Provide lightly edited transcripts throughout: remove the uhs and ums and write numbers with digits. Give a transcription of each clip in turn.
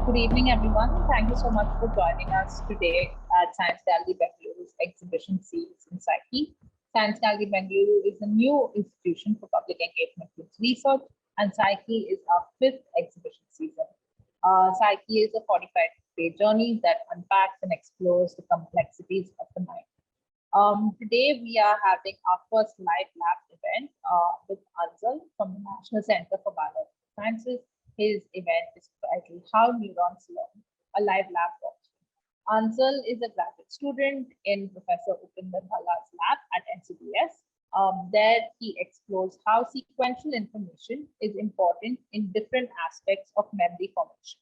Good evening, everyone. Thank you so much for joining us today at Science Gallery Bengaluru's exhibition series in Psyche. Science Gallery Bengaluru is a new institution for public engagement with research, and Psyche is our fifth exhibition season. Psyche is a 45-day journey that unpacks and explores the complexities of the mind. Today, we are having our first live lab event with Anzal from the National Center for Biological Sciences. His event is titled How Neurons Learn, a live lab walkthrough. Anzal is a graduate student in Professor Upinder Bhalla's lab at NCBS. There he explores how sequential information is important in different aspects of memory formation.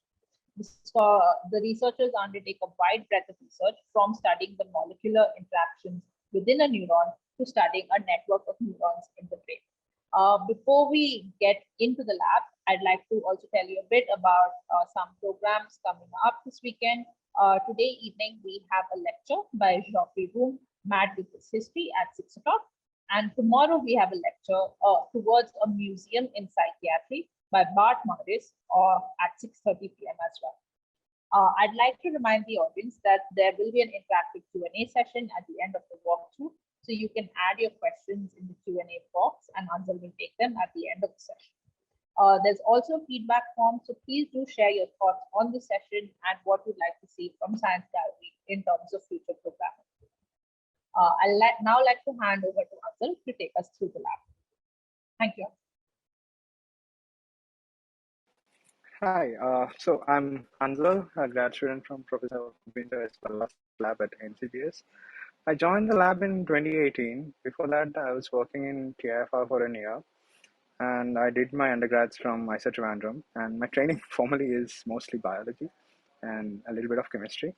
The researchers undertake a wide breadth of research from studying the molecular interactions within a neuron to studying a network of neurons in the brain. Before we get into the lab, I'd like to also tell you a bit about some programs coming up this weekend. Today evening, we have a lecture by Geoffrey Room, Mad with This History at 6 o'clock. And tomorrow we have a lecture towards a museum in psychiatry by Bart Morris at 6:30 p.m. as well. I'd like to remind the audience that there will be an interactive Q&A session at the end of the walkthrough. So you can add your questions in the Q&A box and Anzal will take them at the end of the session. There's also a feedback form, so please do share your thoughts on the session and what you'd like to see from Science Gallery in terms of future programming. I'd now like to hand over to Anzal to take us through the lab. Thank you. Hi, so I'm Anzal, a grad student from Professor Upinder S lab at NCBS. I joined the lab in 2018. Before that, I was working in TIFR for a year, and I did my undergrads from IISER Trivandrum, and my training formally is mostly biology and a little bit of chemistry.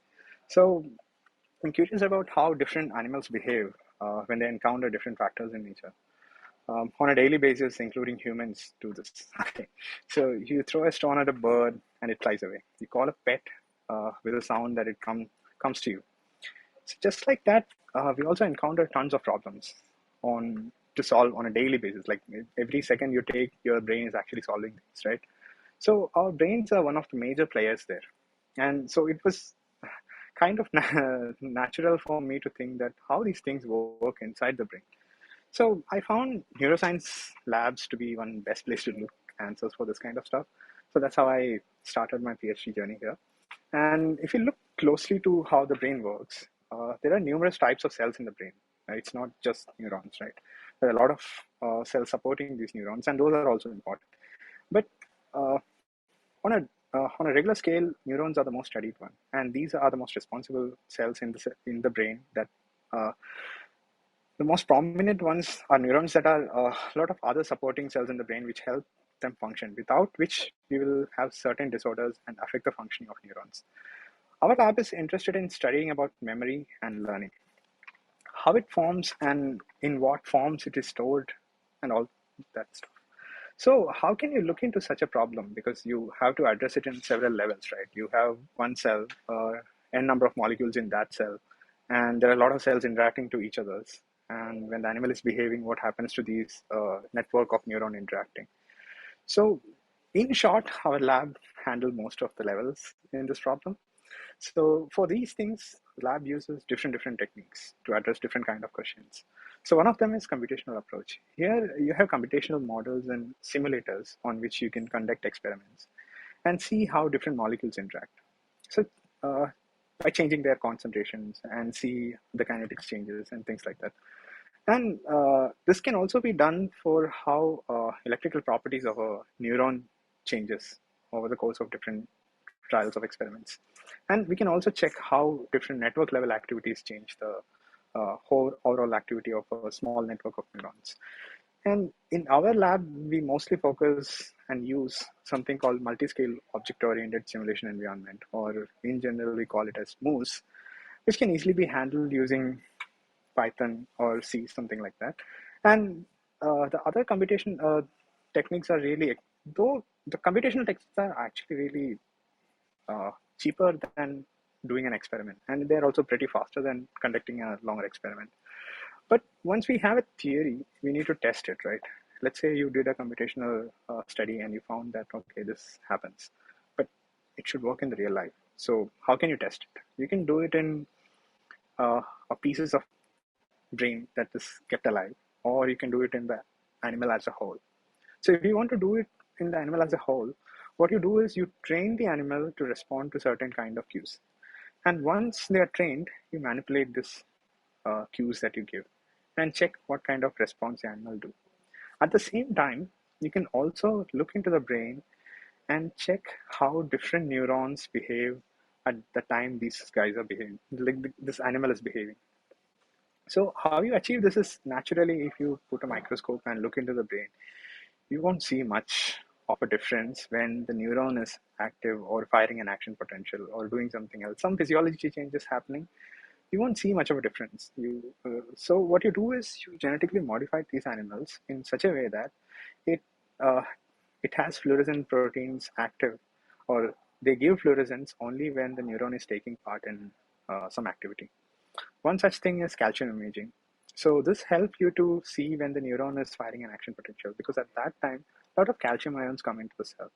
So I'm curious about how different animals behave when they encounter different factors in nature. On a daily basis, including humans, do this. Okay. So you throw a stone at a bird and it flies away. You call a pet with a sound that it comes to you. So just like that, we also encounter tons of problems to solve on a daily basis. Like every second you take, your brain is actually solving things, right? So our brains are one of the major players there. And so it was kind of natural for me to think that how these things work inside the brain. So I found neuroscience labs to be one best place to look answers for this kind of stuff. So that's how I started my PhD journey here. And if you look closely to how the brain works, there are numerous types of cells in the brain. Right? It's not just neurons, right? There are a lot of cells supporting these neurons, and those are also important. But on a regular scale, neurons are the most studied one, and these are the most responsible cells in the brain that. The most prominent ones are neurons that are a lot of other supporting cells in the brain which help them function, without which we will have certain disorders and affect the functioning of neurons. Our lab is interested in studying about memory and learning, how it forms and in what forms it is stored and all that stuff. So how can you look into such a problem? Because you have to address it in several levels, right? You have one cell, n number of molecules in that cell, and there are a lot of cells interacting to each other's. And when the animal is behaving, what happens to these network of neuron interacting? So in short, our lab handled most of the levels in this problem. So for these things, the lab uses different techniques to address different kind of questions. So one of them is computational approach. Here you have computational models and simulators on which you can conduct experiments and see how different molecules interact. So by changing their concentrations and see the kinetics changes and things like that. And this can also be done for how electrical properties of a neuron changes over the course of different trials of experiments. And we can also check how different network level activities change the whole overall activity of a small network of neurons. And in our lab, we mostly focus and use something called multi-scale object-oriented simulation environment, or in general, we call it as MOOS, which can easily be handled using Python or C, something like that. And the other computation techniques are really, though the computational techniques are actually really cheaper than doing an experiment. And they're also pretty faster than conducting a longer experiment. But once we have a theory, we need to test it, right? Let's say you did a computational study and you found that, okay, this happens. But it should work in the real life. So how can you test it? You can do it in pieces of brain that is kept alive, or you can do it in the animal as a whole. So if you want to do it in the animal as a whole, what you do is you train the animal to respond to certain kind of cues. And once they are trained, you manipulate this cues that you give and check what kind of response the animal do. At the same time, you can also look into the brain and check how different neurons behave at the time these guys are behaving, like this animal is behaving. So how you achieve this is naturally if you put a microscope and look into the brain, you won't see much of a difference when the neuron is active or firing an action potential or doing something else. Some physiology changes happening. You won't see much of a difference. So what you do is you genetically modify these animals in such a way that it uh, it has fluorescent proteins active, or they give fluorescence only when the neuron is taking part in some activity. One such thing is calcium imaging. So this helps you to see when the neuron is firing an action potential, because at that time, a lot of calcium ions come into the cell.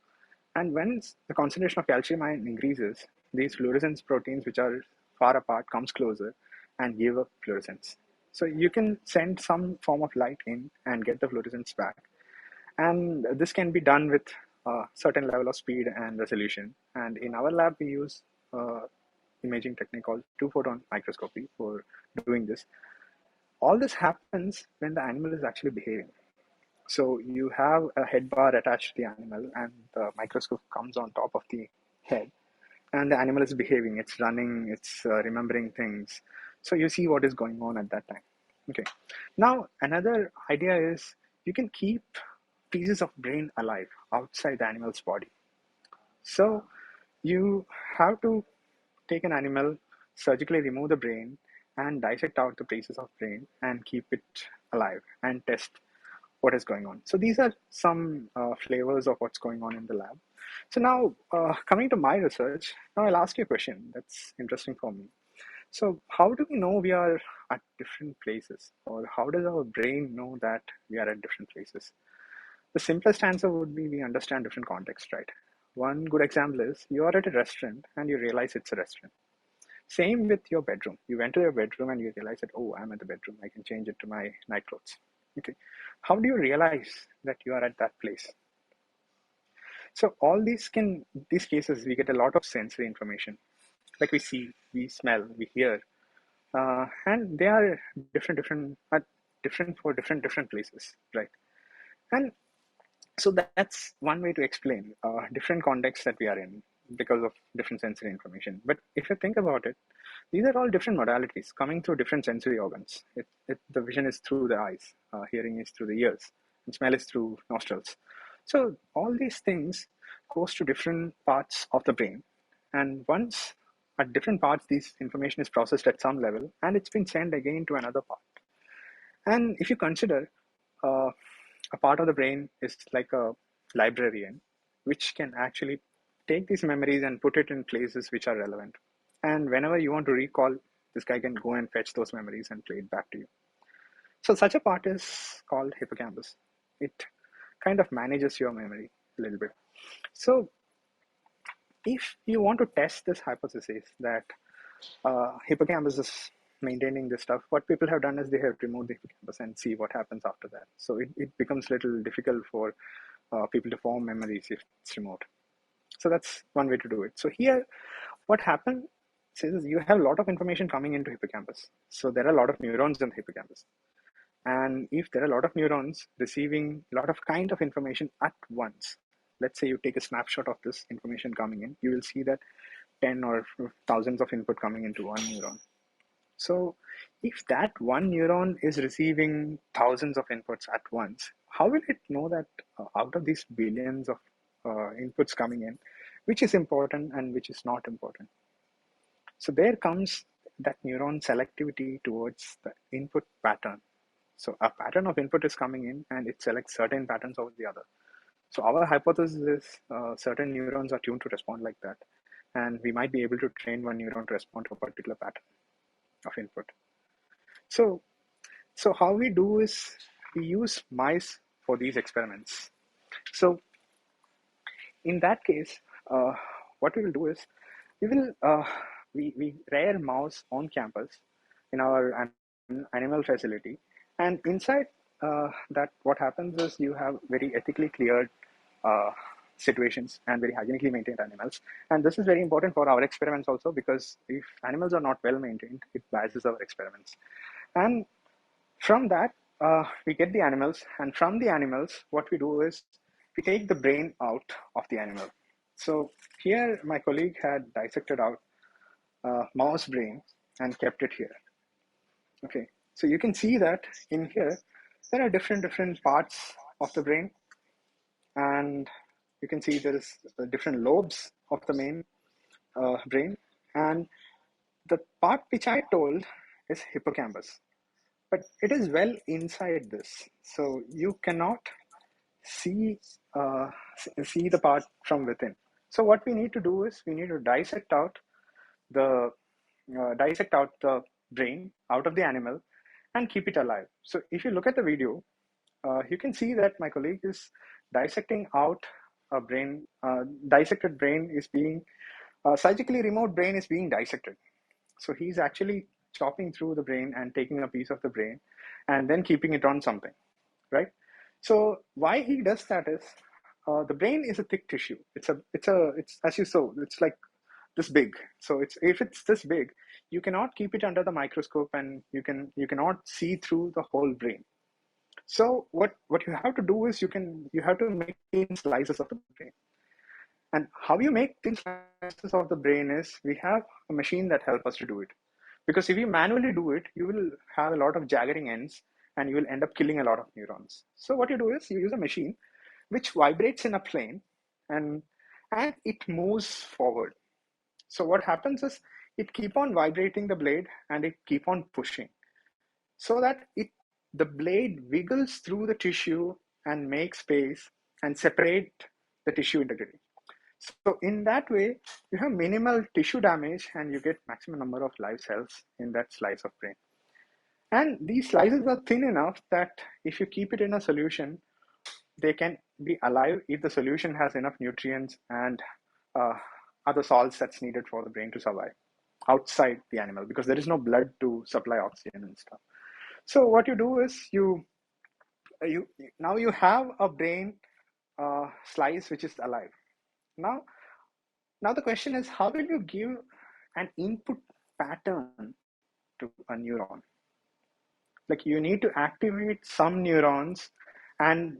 And when the concentration of calcium ion increases, these fluorescence proteins, which are far apart, comes closer and give up fluorescence. So you can send some form of light in and get the fluorescence back. And this can be done with a certain level of speed and resolution. And in our lab, we use imaging technique called photon microscopy for doing this. All this happens when the animal is actually behaving. So you have a head bar attached to the animal, and the microscope comes on top of the head, and the animal is behaving. It's running. It's remembering things. So you see what is going on at that time. Okay. Now another idea is you can keep pieces of brain alive outside the animal's body. So you have to take an animal, surgically remove the brain, and dissect out the pieces of brain and keep it alive and test what is going on. So these are some flavors of what's going on in the lab. So now coming to my research, now I'll ask you a question that's interesting for me. So how do we know we are at different places, or how does our brain know that we are at different places? The simplest answer would be we understand different contexts, right? One good example is you are at a restaurant and you realize it's a restaurant. Same with your bedroom. You went to your bedroom and you realize that, oh, I'm at the bedroom. I can change it to my night clothes. Okay. How do you realize that you are at that place? So all these cases, we get a lot of sensory information. Like we see, we smell, we hear, and they are different for different places, right? And so that's one way to explain different contexts that we are in because of different sensory information. But if you think about it, these are all different modalities coming through different sensory organs. The vision is through the eyes, hearing is through the ears, and smell is through nostrils. So all these things goes to different parts of the brain. And once at different parts, this information is processed at some level and it's been sent again to another part. And if you consider uh, a part of the brain is like a librarian, which can actually take these memories and put it in places which are relevant. And whenever you want to recall, this guy can go and fetch those memories and play it back to you. So such a part is called hippocampus. It kind of manages your memory a little bit. So if you want to test this hypothesis that hippocampus is maintaining this stuff, what people have done is they have removed the hippocampus and see what happens after that. So it becomes a little difficult for people to form memories if it's removed. So that's one way to do it. So here, what happens is you have a lot of information coming into hippocampus. So there are a lot of neurons in the hippocampus. And if there are a lot of neurons receiving a lot of kind of information at once, let's say you take a snapshot of this information coming in, you will see that 10 or thousands of input coming into one neuron. So if that one neuron is receiving thousands of inputs at once, how will it know that out of these billions of inputs coming in, which is important and which is not important? So there comes that neuron selectivity towards the input pattern. So a pattern of input is coming in and it selects certain patterns over the other. So our hypothesis is certain neurons are tuned to respond like that. And we might be able to train one neuron to respond to a particular pattern of input. So how we do is we use mice for these experiments. So in that case, what we will do is we rear mouse on campus in our animal facility, and inside that, what happens is you have very ethically cleared uh, situations and very hygienically maintained animals. And this is very important for our experiments also, because if animals are not well maintained, it biases our experiments. And from that, we get the animals, and from the animals, what we do is we take the brain out of the animal. So here, my colleague had dissected out mouse brain and kept it here. Okay, so you can see that in here, there are different parts of the brain, and you can see there is different lobes of the main brain, and the part which I told is hippocampus, but it is well inside this, so you cannot see see the part from within. So what we need to do is we need to the dissect out the brain out of the animal and keep it alive. So if you look at the video, you can see that my colleague is dissecting out a brain. Dissected brain is being surgically removed brain is being dissected. So he's actually chopping through the brain and taking a piece of the brain and then keeping it on something, right? So why he does that is the brain is a thick tissue. It's as you saw, it's like this big. So if it's this big, you cannot keep it under the microscope, and you cannot see through the whole brain. So what you have to do is you have to make thin slices of the brain. And how you make thin slices of the brain is we have a machine that helps us to do it. Because if you manually do it, you will have a lot of jaggering ends and you will end up killing a lot of neurons. So what you do is you use a machine which vibrates in a plane, and it moves forward. So what happens is it keep on vibrating the blade and it keep on pushing, so that the blade wiggles through the tissue and makes space and separate the tissue integrity. So in that way, you have minimal tissue damage and you get maximum number of live cells in that slice of brain. And these slices are thin enough that if you keep it in a solution, they can be alive if the solution has enough nutrients and other salts that's needed for the brain to survive outside the animal, because there is no blood to supply oxygen and stuff. So what you do is you now you have a brain slice which is alive. Now the question is, how will you give an input pattern to a neuron? Like, you need to activate some neurons, and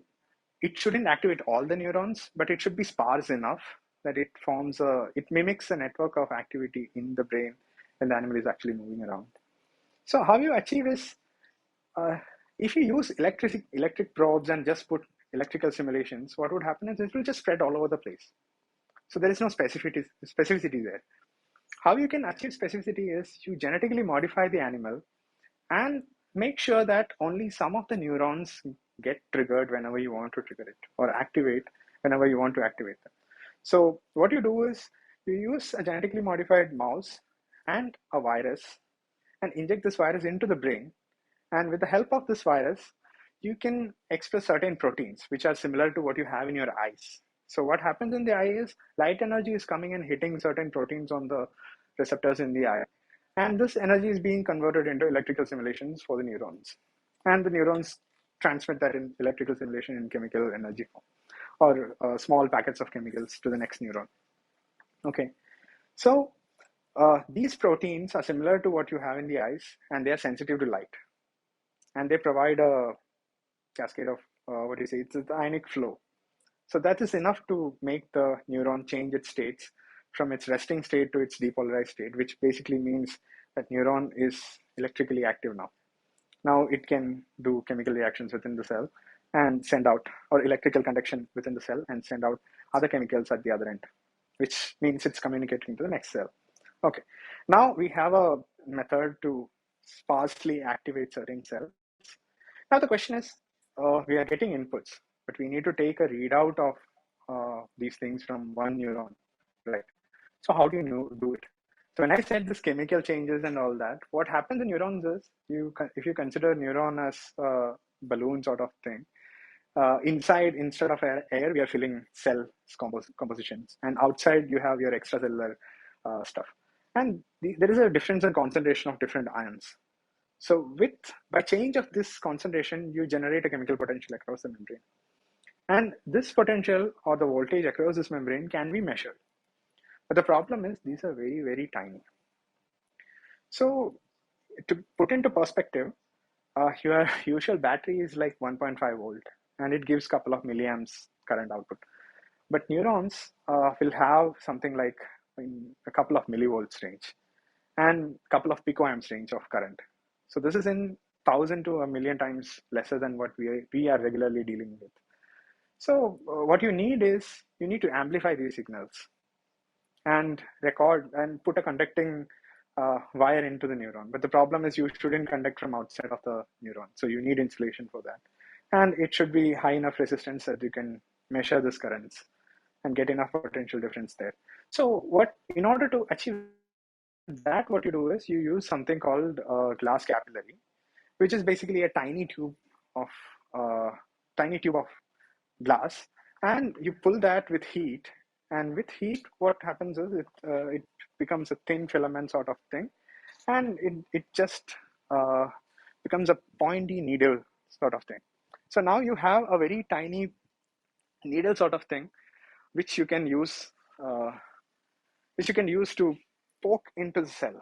it shouldn't activate all the neurons, but it should be sparse enough that it mimics a network of activity in the brain when the animal is actually moving around. So how you achieve is, if you use electric probes and just put electrical simulations, what would happen is it will just spread all over the place. So there is no specificity there. How you can achieve specificity is you genetically modify the animal and make sure that only some of the neurons get triggered whenever you want to trigger it, or activate whenever you want to activate them. So what you do is you use a genetically modified mouse and a virus and inject this virus into the brain. And with the help of this virus, you can express certain proteins which are similar to what you have in your eyes. So what happens in the eye is light energy is coming and hitting certain proteins on the receptors in the eye. And this energy is being converted into electrical simulations for the neurons. And the neurons transmit that in electrical simulation in chemical energy form, or small packets of chemicals to the next neuron. Okay, so these proteins are similar to what you have in the eyes, and they are sensitive to light. And they provide a cascade of, it's the ionic flow. So that is enough to make the neuron change its states from its resting state to its depolarized state, which basically means that neuron is electrically active now. Now it can do chemical reactions within the cell and send out, or electrical conduction within the cell and send out other chemicals at the other end, which means it's communicating to the next cell. Okay, now we have a method to sparsely activate certain cells. Now the question is, we are getting inputs, but we need to take a readout of these things from one neuron, right? So how do you do it? So when I said this chemical changes and all that, what happens in neurons is, if you consider neuron as a balloon sort of thing, inside, instead of air, we are filling cell compositions, and outside you have your extracellular stuff. And there is a difference in concentration of different ions. So by change of this concentration, you generate a chemical potential across the membrane. And this potential or the voltage across this membrane can be measured. But the problem is these are very, very tiny. So to put into perspective, your usual battery is like 1.5 volt and it gives a couple of milliamps current output. But neurons will have something like in a couple of millivolts range and a couple of picoamps range of current. So this is in 1,000 to a million times lesser than what we are regularly dealing with. So what you need is you need to amplify these signals and record and put a conducting wire into the neuron. But the problem is you shouldn't conduct from outside of the neuron. So you need insulation for that. And it should be high enough resistance that you can measure this currents and get enough potential difference there. So in order to achieve that, what you do is you use something called glass capillary, which is basically a tiny tube of glass, and you pull that with heat. And with heat, what happens is it becomes a thin filament sort of thing, and it just becomes a pointy needle sort of thing. So now you have a very tiny needle sort of thing, which you can use to poke into the cell.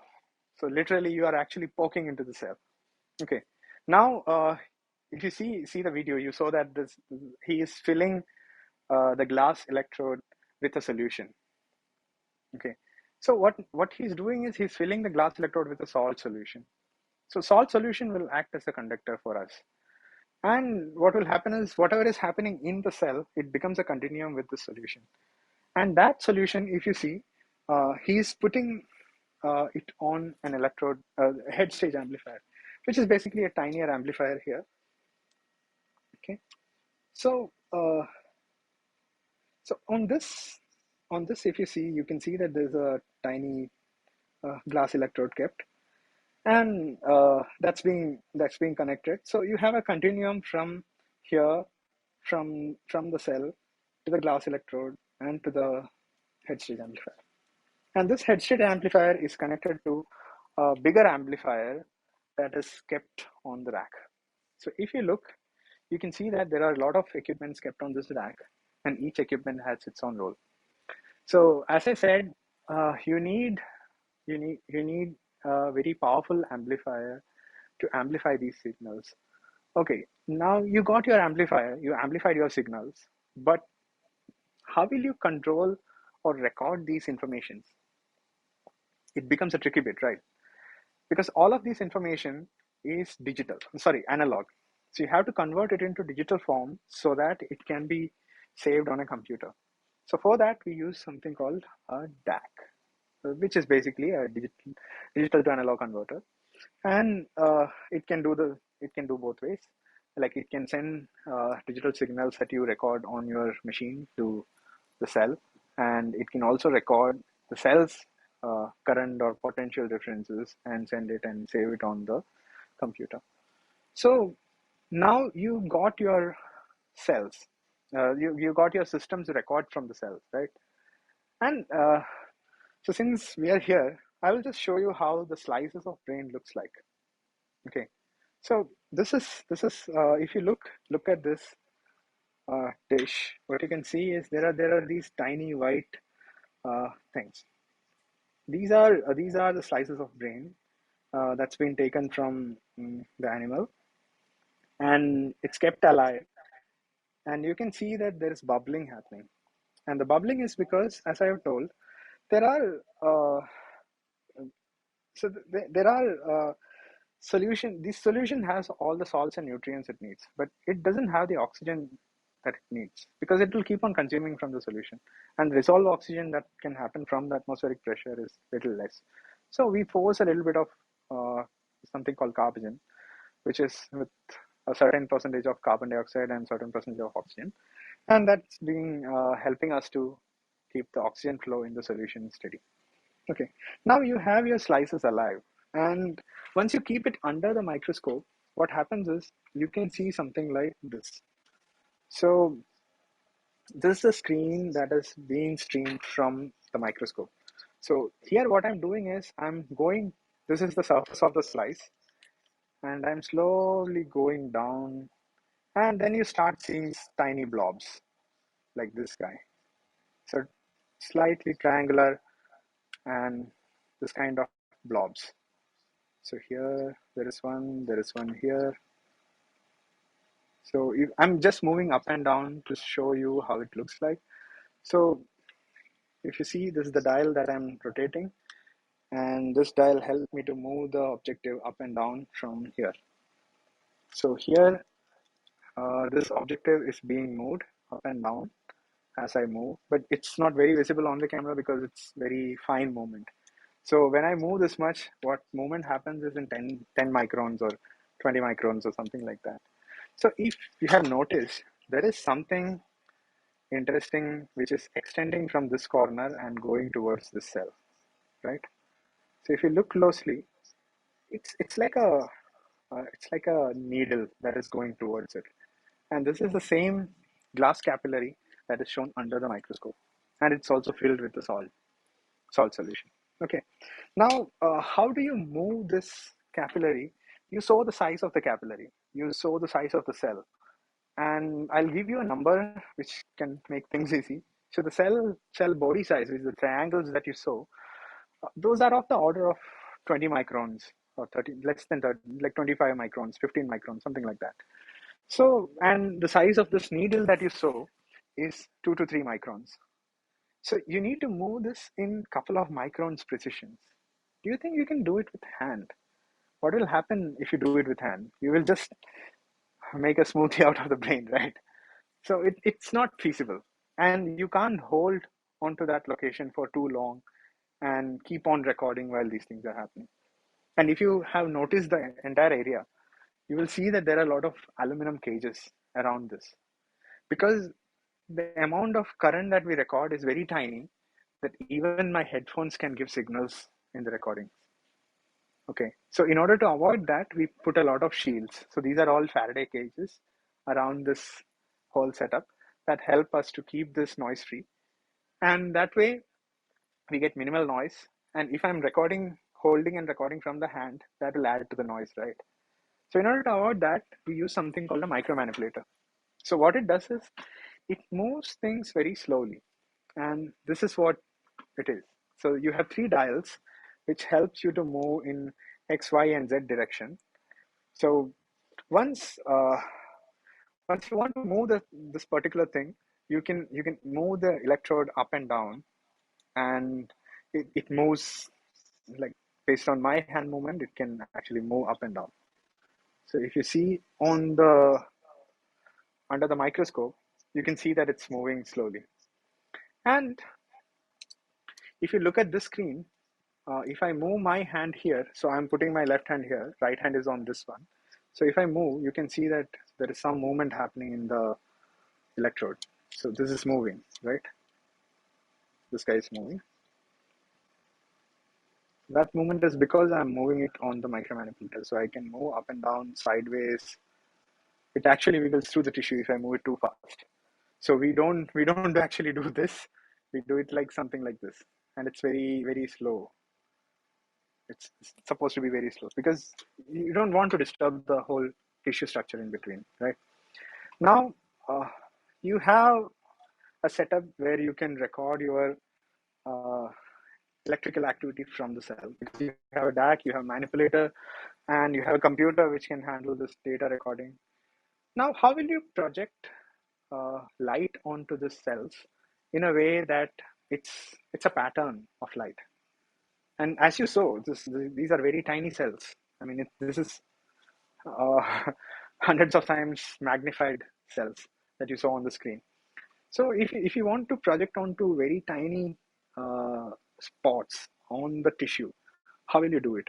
So literally, you are actually poking into the cell. Okay. Now, if you see the video, you saw that he is filling the glass electrode with a solution. Okay. So what he's doing is he's filling the glass electrode with a salt solution. So salt solution will act as a conductor for us. And what will happen is whatever is happening in the cell, it becomes a continuum with the solution. And that solution, if you see, he's putting it on an electrode, head stage amplifier, which is basically a tinier amplifier here. Okay. So on this, if you see, you can see that there's a tiny glass electrode kept, and that's being connected. So you have a continuum from here, from the cell to the glass electrode and to the head stage amplifier. And this head stage amplifier is connected to a bigger amplifier that is kept on the rack. So if you look, you can see that there are a lot of equipments kept on this rack, and each equipment has its own role. So as I said, you need a very powerful amplifier to amplify these signals. Okay, now you got your amplifier, you amplified your signals, but how will you control or record these informations? It becomes a tricky bit, right? Because all of this information is analog. So you have to convert it into digital form so that it can be saved on a computer. So for that, we use something called a DAC, which is basically a digital to analog converter. And it can do both ways. Like it can send digital signals that you record on your machine to the cell, and it can also record the cell's current or potential differences and send it and save it on the computer. So now you got your cells, you got your systems record from the cells, right? And so since we are here, I will just show you how the slices of brain looks like. Okay, so this is if you look at this dish, what you can see is there are these tiny white things. These are the slices of brain that's been taken from the animal, and it's kept alive. And you can see that there is bubbling happening, and the bubbling is because, as I have told, there are there are solution. This solution has all the salts and nutrients it needs, but it doesn't have the oxygen that it needs, because it will keep on consuming from the solution, and resolve oxygen that can happen from the atmospheric pressure is little less. So we force a little bit of something called carbogen, which is with a certain percentage of carbon dioxide and certain percentage of oxygen, and that's been helping us to keep the oxygen flow in the solution steady. Okay, now you have your slices alive, and once you keep it under the microscope, what happens is you can see something like this. So this is a screen that is being streamed from the microscope. So here what I'm doing is this is the surface of the slice, and I'm slowly going down, and then you start seeing tiny blobs like this guy. So slightly triangular and this kind of blobs. So here there is one here. So I'm just moving up and down to show you how it looks like. So if you see, this is the dial that I'm rotating, and this dial helped me to move the objective up and down from here. So here, this objective is being moved up and down as I move, but it's not very visible on the camera because it's very fine movement. So when I move this much, what movement happens is in 10 microns or 20 microns or something like that. So if you have noticed, there is something interesting which is extending from this corner and going towards this cell, right? So if you look closely, it's like a needle that is going towards it, and this is the same glass capillary that is shown under the microscope, and it's also filled with the salt solution. Okay, now how do you move this capillary? You saw the size of the capillary, you saw the size of the cell, and I'll give you a number which can make things easy. So the cell body size, which is the triangles that you saw, those are of the order of 20 microns or 30, less than 30, like 25 microns, 15 microns, something like that. So, and the size of this needle that you saw is 2 to 3 microns. So you need to move this in couple of microns precision. Do you think you can do it with hand? What will happen if you do it with hand? You will just make a smoothie out of the brain, right? So it's not feasible. And you can't hold onto that location for too long and keep on recording while these things are happening. And if you have noticed the entire area, you will see that there are a lot of aluminum cages around this, because the amount of current that we record is very tiny that even my headphones can give signals in the recording. Okay, so in order to avoid that, we put a lot of shields. So these are all Faraday cages around this whole setup that help us to keep this noise free. And that way we get minimal noise. And if I'm recording, holding and recording from the hand, that will add to the noise, right? So in order to avoid that, we use something called a micro manipulator. So what it does is it moves things very slowly. And this is what it is. So you have 3 dials, which helps you to move in X, Y, and Z direction. So once once you want to move this particular thing, you can move the electrode up and down, and it moves like based on my hand movement, it can actually move up and down. So if you see on the under the microscope, you can see that it's moving slowly. And if you look at this screen, if I move my hand here, so I'm putting my left hand here, right hand is on this one. So if I move, you can see that there is some movement happening in the electrode. So this is moving, right? This guy is moving. That movement is because I'm moving it on the micromanipulator. So I can move up and down, sideways. It actually wiggles through the tissue if I move it too fast. So we don't actually do this. We do it like something like this, and it's very, very slow. It's supposed to be very slow because you don't want to disturb the whole tissue structure in between, right? Now, you have a setup where you can record your uh, electrical activity from the cell, because you have a DAC, you have a manipulator, and you have a computer which can handle this data recording. Now, how will you project light onto the cells in a way that it's a pattern of light? And as you saw, these are very tiny cells. I mean, this is uh, hundreds of times magnified cells that you saw on the screen. So if you want to project onto very tiny spots on the tissue, how will you do it?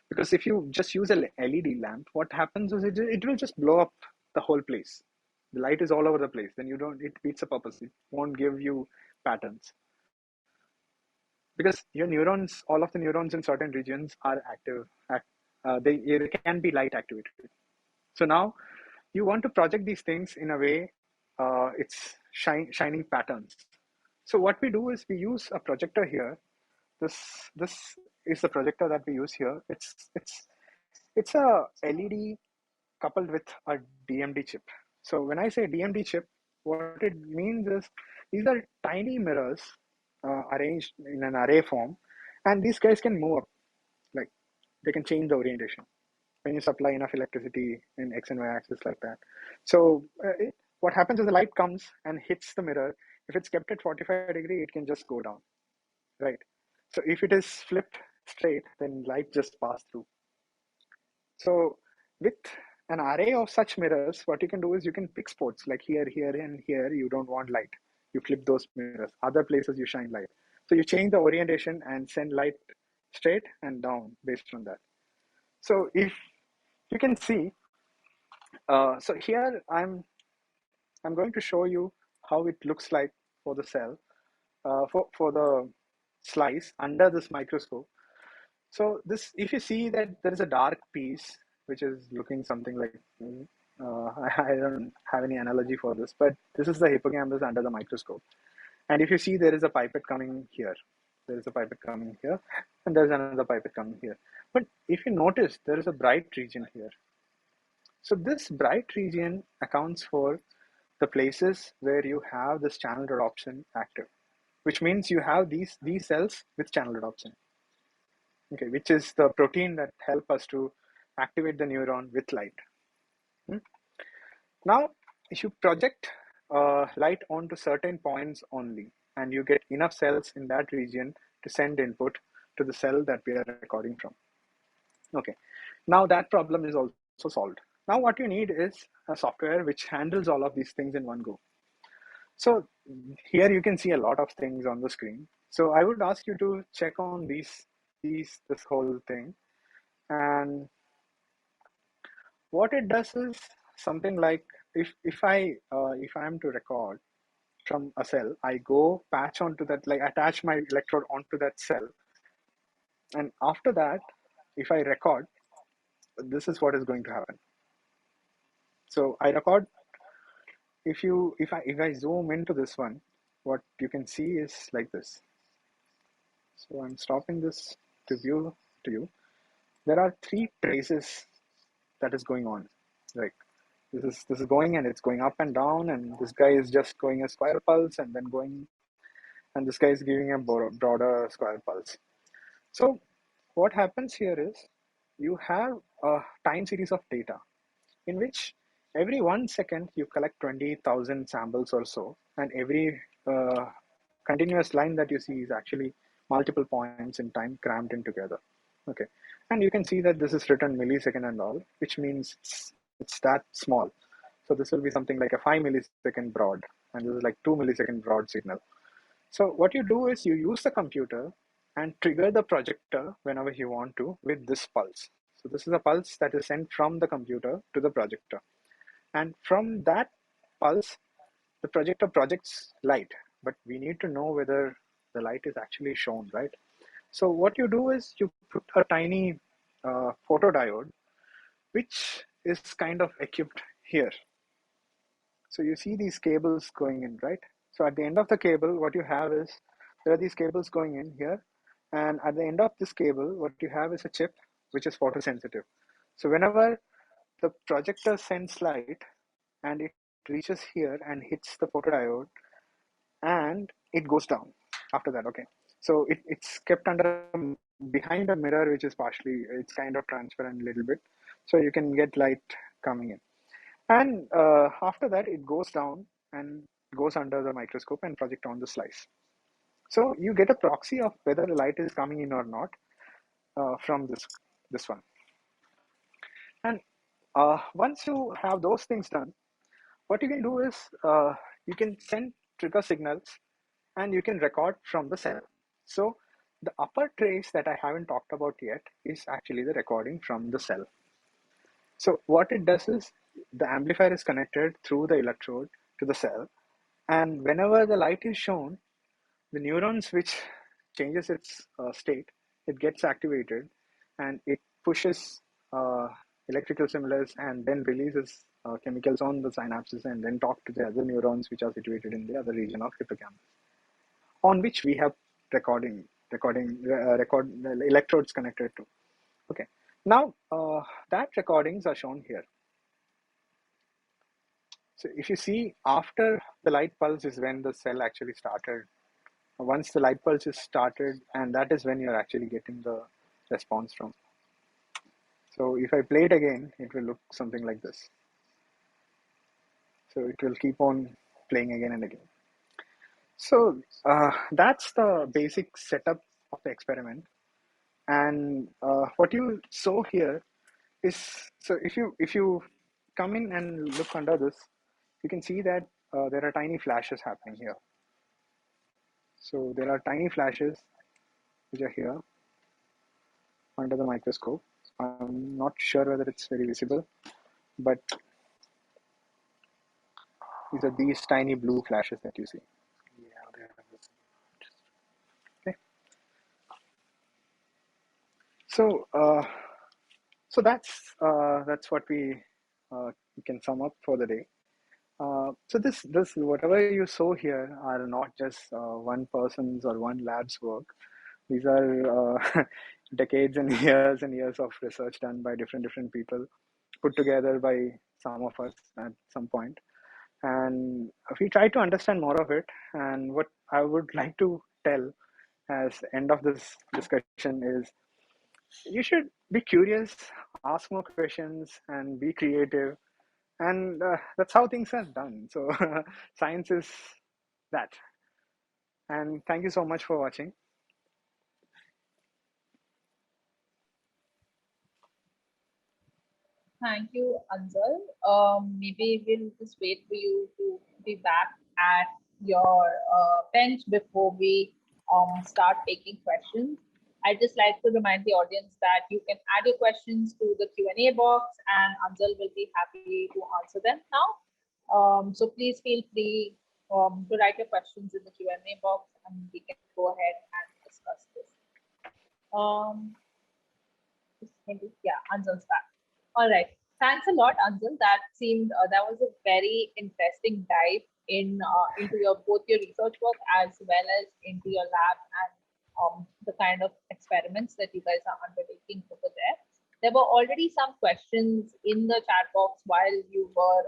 Because if you just use a LED lamp, what happens is it will just blow up the whole place. The light is all over the place. Then it beats the purpose. It won't give you patterns. Because your neurons, all of the neurons in certain regions are active. They can be light activated. So now you want to project these things in a way it's shining patterns. So what we do is we use a projector here. This is the projector that we use here. It's a LED coupled with a DMD chip. So when I say DMD chip, what it means is these are tiny mirrors arranged in an array form, and these guys can move up, like they can change the orientation when you supply enough electricity in X and Y axis like that. So what happens is the light comes and hits the mirror. If it's kept at 45 degree, it can just go down, right? So if it is flipped straight, then light just pass through. So with an array of such mirrors, what you can do is you can pick spots like here, here, and here. You don't want light. You flip those mirrors. Other places you shine light. So you change the orientation and send light straight and down based on that. So if you can see, so here I'm going to show you how it looks like for the cell, for the slice under this microscope. So this, if you see that there is a dark piece which is looking something like, I don't have any analogy for this, but this is the hippocampus under the microscope. And if you see, there is a pipette coming here. There is a pipette coming here, and there's another pipette coming here. But if you notice, there is a bright region here. So this bright region accounts for the places where you have this channel rhodopsin active, which means you have these cells with channel rhodopsin. Okay, which is the protein that help us to activate the neuron with light. Now, if you project light onto certain points only, and you get enough cells in that region to send input to the cell that we are recording from. Okay, now that problem is also solved. Now what you need is a software which handles all of these things in one go. So here you can see a lot of things on the screen. So I would ask you to check on this whole thing. And what it does is something like, if I am to record from a cell, I go patch onto that, like attach my electrode onto that cell, and after that, if I record, this is what is going to happen. So I record. If I zoom into this one, what you can see is like this. So I'm stopping this to view to you. There are 3 traces that is going on. Like this is going, and it's going up and down, and this guy is just going a square pulse and then going, and this guy is giving a broader square pulse. So what happens here is you have a time series of data in which every 1 second you collect 20,000 samples or so, and every continuous line that you see is actually multiple points in time crammed in together. Okay, and you can see that this is written millisecond and all, which means it's that small. So this will be something like a 5 millisecond broad, and this is like 2 millisecond broad signal. So what you do is you use the computer and trigger the projector whenever you want to with this pulse. So this is a pulse that is sent from the computer to the projector. And from that pulse, the projector projects light, but we need to know whether the light is actually shown, right? So what you do is you put a tiny photodiode, which is kind of equipped here. So you see these cables going in, right? So at the end of the cable, what you have is, there are these cables going in here. And at the end of this cable, what you have is a chip, which is photosensitive. So whenever the projector sends light and it reaches here and hits the photodiode, and it goes down after that, okay? So it's kept under behind a mirror, which is partially, it's kind of transparent a little bit. So you can get light coming in. And after that, it goes down and goes under the microscope and project on the slice. So you get a proxy of whether the light is coming in or not from this one. And once you have those things done, what you can do is you can send trigger signals and you can record from the cell. So the upper trace that I haven't talked about yet is actually the recording from the cell. So what it does is the amplifier is connected through the electrode to the cell, and whenever the light is shown, the neurons which changes its state, it gets activated and it pushes electrical stimulus and then releases chemicals on the synapses and then talk to the other neurons which are situated in the other region of hippocampus, on which we have record electrodes connected to. Okay, now that recordings are shown here. So if you see, after the light pulse is when the cell actually started. Once the light pulse is started, and that is when you're actually getting the response from. So if I play it again, it will look something like this. So it will keep on playing again and again. So that's the basic setup of the experiment. And what you saw here is, so if you come in and look under this, you can see that there are tiny flashes happening here. So there are tiny flashes which are here under the microscope. I'm not sure whether it's very visible, but these are these tiny blue flashes that you see. Okay. So that's what we can sum up for the day. So this whatever you saw here are not just one person's or one lab's work. These are decades and years of research done by different people, put together by some of us at some point. And we try to understand more of it. And what I would like to tell as end of this discussion is, you should be curious, ask more questions, and be creative. And that's how things are done. So science is that. And thank you so much for watching. Thank you, Anzal. Maybe we'll just wait for you to be back at your bench before we start taking questions. I'd just like to remind the audience that you can add your questions to the Q&A box, and Anzal will be happy to answer them now. So please feel free to write your questions in the Q&A box, and we can go ahead and discuss this. Yeah, Anzal's back. All right. Thanks a lot, Anzal. That seemed that was a very interesting dive into your both your research work as well as into your lab and the kind of experiments that you guys are undertaking over there. There were already some questions in the chat box while you were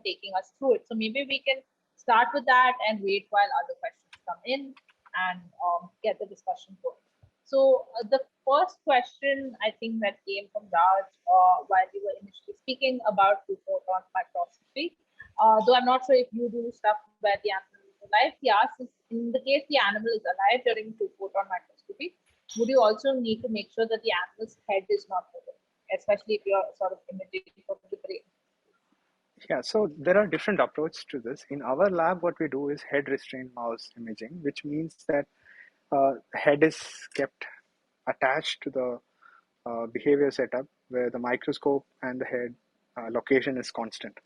taking us through it. So maybe we can start with that and wait while other questions come in and get the discussion going. So the first question I think that came from Raj while you were initially speaking about photon microscopy. Though I'm not sure if you do stuff where the animal is alive, he asks, in the case the animal is alive during photon microscopy, would you also need to make sure that the animal's head is not moving, especially if you're sort of imaging from the brain? Yeah, so there are different approaches to this. In our lab, what we do is head restrained mouse imaging, which means that head is kept attached to the behavior setup where the microscope and the head location is constant.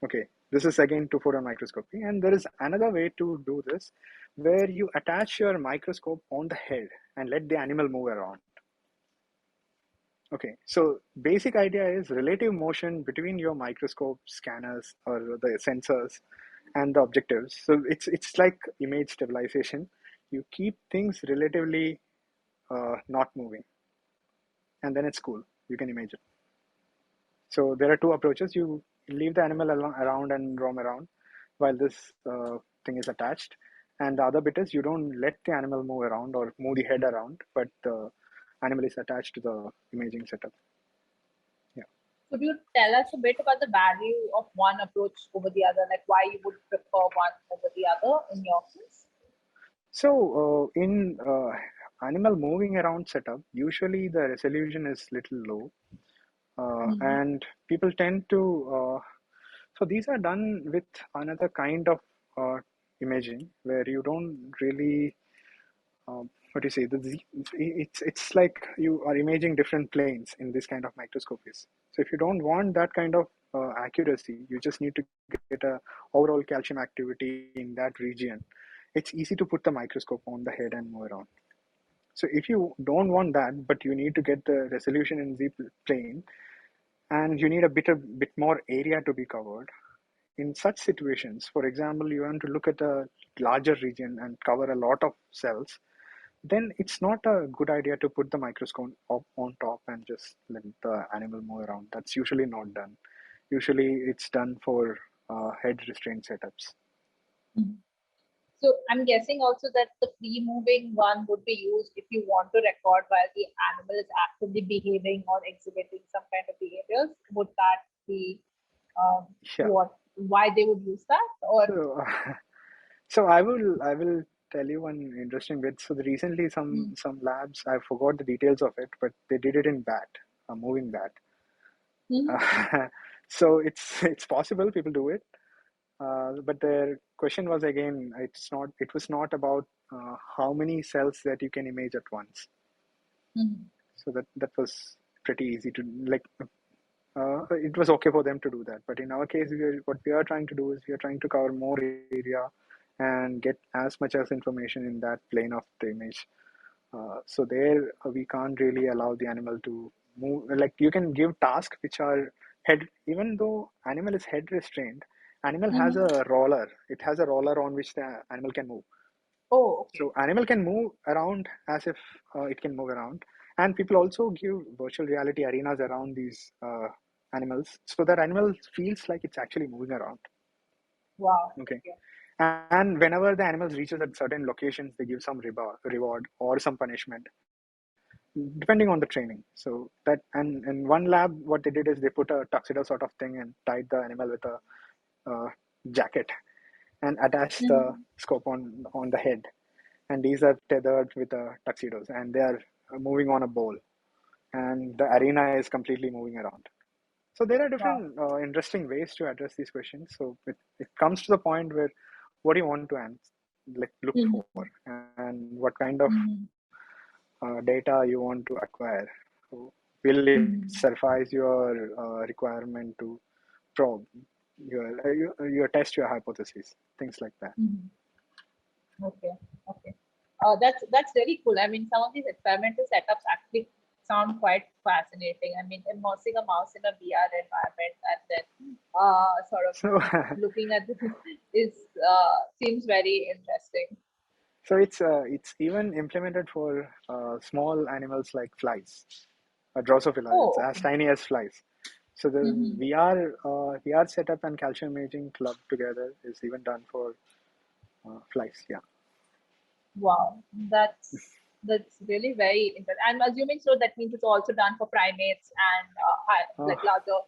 Okay, this is again to photon microscopy. And there is another way to do this where you attach your microscope on the head and let the animal move around. Okay, so basic idea is relative motion between your microscope scanners or the sensors and the objectives. So it's like image stabilization. You keep things relatively not moving, and then it's cool. You can image it. So there are two approaches. You leave the animal around and roam around while this thing is attached. And the other bit is you don't let the animal move around or move the head around, but the animal is attached to the imaging setup. Yeah. Could you tell us a bit about the value of one approach over the other, like why you would prefer one over the other in your case? So in animal moving around setup, usually the resolution is little low, and people tend to. So these are done with another kind of imaging where you don't really. What do you say? It's like you are imaging different planes in this kind of microscopies. So if you don't want that kind of accuracy, you just need to get a overall calcium activity in that region. It's easy to put the microscope on the head and move around. So if you don't want that, but you need to get the resolution in Z plane, and you need a bit more area to be covered. In such situations, for example, you want to look at a larger region and cover a lot of cells, then it's not a good idea to put the microscope up on top and just let the animal move around. That's usually not done. Usually it's done for head restraint setups. Mhm. So I'm guessing also that the free moving one would be used if you want to record while the animal is actively behaving or exhibiting some kind of behaviors. Would that be Yeah. why they would use that? Or So, so I will tell you one interesting bit. So recently mm, some labs, I forgot the details of it, but they did it in bat, a moving bat. mhm, So it's possible people do it, but their question was again, it was not about how many cells that you can image at once. mhm, So that was pretty easy to like. It was okay for them to do that, but in our case, what we are trying to do is we are trying to cover more area and get as much as information in that plane of the image. So there we can't really allow the animal to move. Like you can give tasks which are head, even though animal is head restrained, animal has mhm. a roller. It has a roller on which the animal can move. Oh, okay. So animal can move around as if it can move around. And people also give virtual reality arenas around these animals so that animal feels like it's actually moving around. Wow. Okay. Okay. And whenever the animals reaches at certain locations, they give some reward or some punishment, depending on the training. So that, and in one lab, what they did is they put a tuxedo sort of thing and tied the animal with a jacket and attached the Mhm. scope on the head. And these are tethered with tuxedos, and they are moving on a bowl, and the arena is completely moving around. So there are Wow. different interesting ways to address these questions. So it comes to the point where what do you want to like look for, Mhm, and what kind of mhm, data you want to acquire. So will it mhm, suffice your requirement to probe your test your hypotheses, things like that. mhm. Okay. Okay. That's very cool. I mean, some of these experimental setups actually sound quite fascinating. I mean, immersing a mouse in a VR environment and then sort of So looking at this is seems very interesting. so it's even implemented for small animals like flies, Drosophila. It's Oh, as okay. tiny as flies. So the Hmm. VR setup and calcium imaging club together is even done for flies. Yeah. Wow, that's really very interesting. I'm assuming so that means it's also done for primates and Uh, like larger.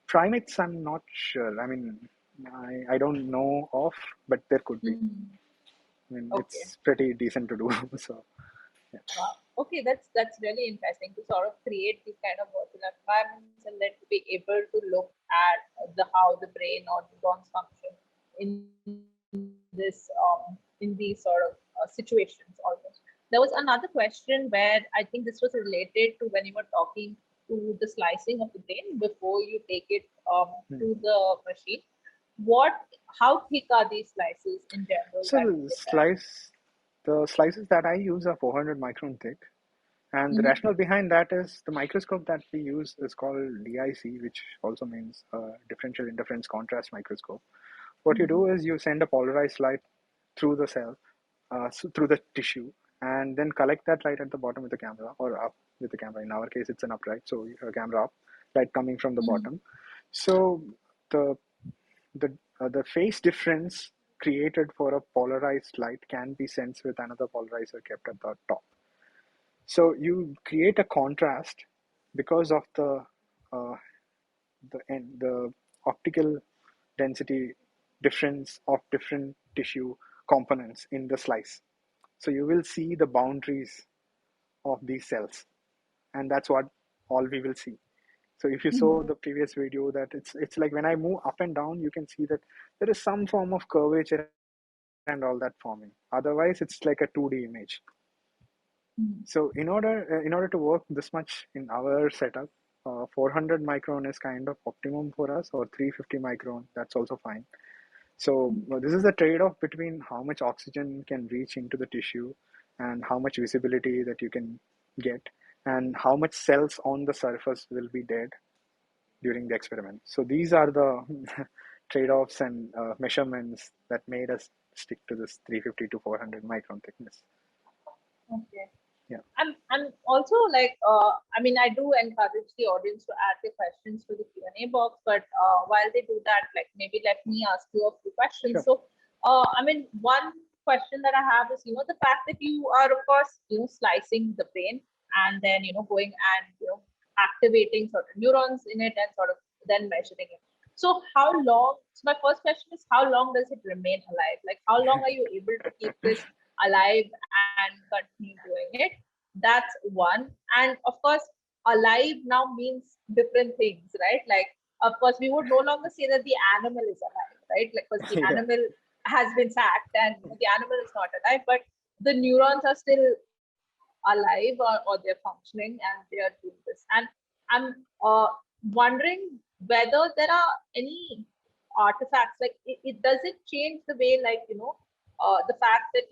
Primates, I'm not sure. I mean, I don't know of, but there could be. Mhm. I mean, Okay. it's pretty decent to do. So yeah. Wow. Okay, that's really interesting to sort of create these kind of virtual environments and then to be able to look at the how the brain or neurons function in this in these sort of situations almost. There was another question where I think this was related to when you were talking to the slicing of the brain before you take it Hmm. to the machine. What how thick are these slices in general So that you look at? the slices that I use are 400 micron thick. And the Mm-hmm. rationale behind that is the microscope that we use is called DIC, which also means differential interference contrast microscope. What you do is you send a polarized light through the cell, through the tissue, and then collect that light at the bottom with the camera or up with the camera. In our case, it's an upright, so you have a camera up, light coming from the Mm-hmm. bottom. So the the phase difference created for a polarized light can be sensed with another polarizer kept at the top. So you create a contrast because of uh, the optical density difference of different tissue components in the slice. So you will see the boundaries of these cells, and that's what all we will see. So if you saw Mm-hmm. the previous video, that it's like when I move up and down, you can see that there is some form of curvature and all that forming. Otherwise, it's like a 2D image. Mm-hmm. So in order to work this much in our setup, 400 micron is kind of optimum for us, or 350 micron. That's also fine. So this is the trade-off between how much oxygen can reach into the tissue, and how much visibility that you can get, and how much cells on the surface will be dead. during the experiment. So these are the trade-offs and measurements that made us stick to this 350 to 400 micron thickness. Okay. Yeah. I'm also like, I mean, I do encourage the audience to add their questions to the Q&A box, but while they do that, like maybe let me ask you a few questions. Sure. So, I mean, one question that I have is, the fact that you are, of course, slicing the brain and then, going and, activating certain neurons in it and sort of then measuring it. So so my first question is, how long does it remain alive? Like, how long are you able to keep this alive and continue doing it? That's one. And of course, alive now means different things, right? Like, of course, we would no longer say that the animal is alive, right? Like, because the Yeah. animal has been sacked and the animal is not alive, but the neurons are still alive, or they're functioning and they are doing this. And I'm wondering whether there are any artifacts, like does it change the way, like, the fact that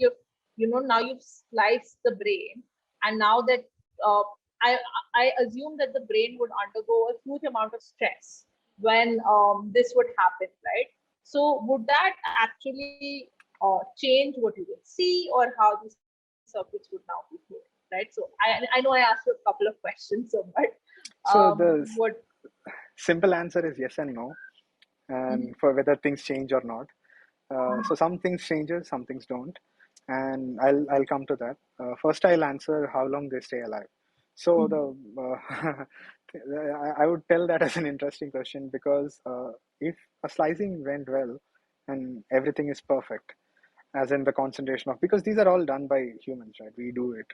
now you've sliced the brain, and now that uh, I, I assume that the brain would undergo a huge amount of stress when this would happen, right? So would that actually change what you would see, or how the circuits would now be flowing, right? So I know I asked you a couple of questions, so but So the what? simple answer is yes and no, and for whether things change or not. So some things changes, some things don't, and I'll come to that. First, I'll answer how long they stay alive. So I would tell that as an interesting question, because if a slicing went well and everything is perfect, as in the concentration of, because these are all done by humans, right? We do it,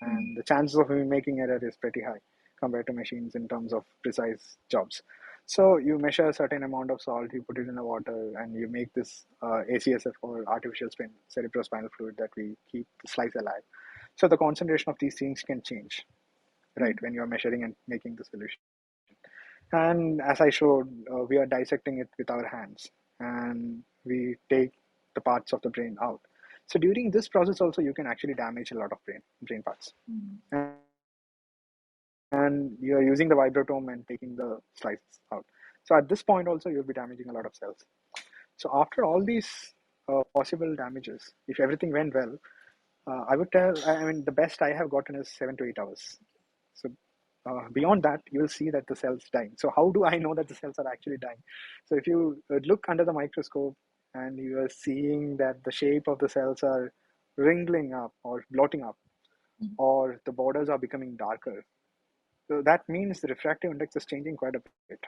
and the chances of me making error is pretty high compared to machines in terms of precise jobs. So you measure a certain amount of salt, you put it in the water, and you make this ACSF, or artificial cerebrospinal fluid, that we keep the slice alive. So the concentration of these things can change, right, when you're measuring and making the solution. And as I showed, we are dissecting it with our hands, and we take the parts of the brain out. So during this process also, you can actually damage a lot of brain parts. And you're using the vibrotome and taking the slices out. So at this point also, you'll be damaging a lot of cells. So after all these possible damages, if everything went well, I would tell, I mean, the best I have gotten is 7 to 8 hours. So beyond that, you will see that the cells dying. So how do I know that the cells are actually dying? So if you look under the microscope and you are seeing that the shape of the cells are wrinkling up or blotting up, or the borders are becoming darker, so that means the refractive index is changing quite a bit.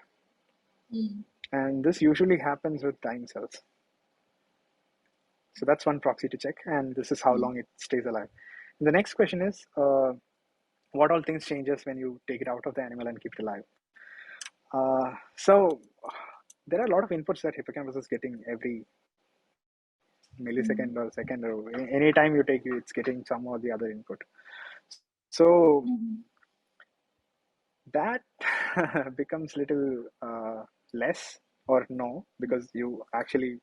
And this usually happens with dying cells. So that's one proxy to check, and this is how long it stays alive. And the next question is, what all things changes when you take it out of the animal and keep it alive? So there are a lot of inputs that hippocampus is getting every millisecond or second, or any time you take, it's getting some or the other input. So that becomes little less or no, because you actually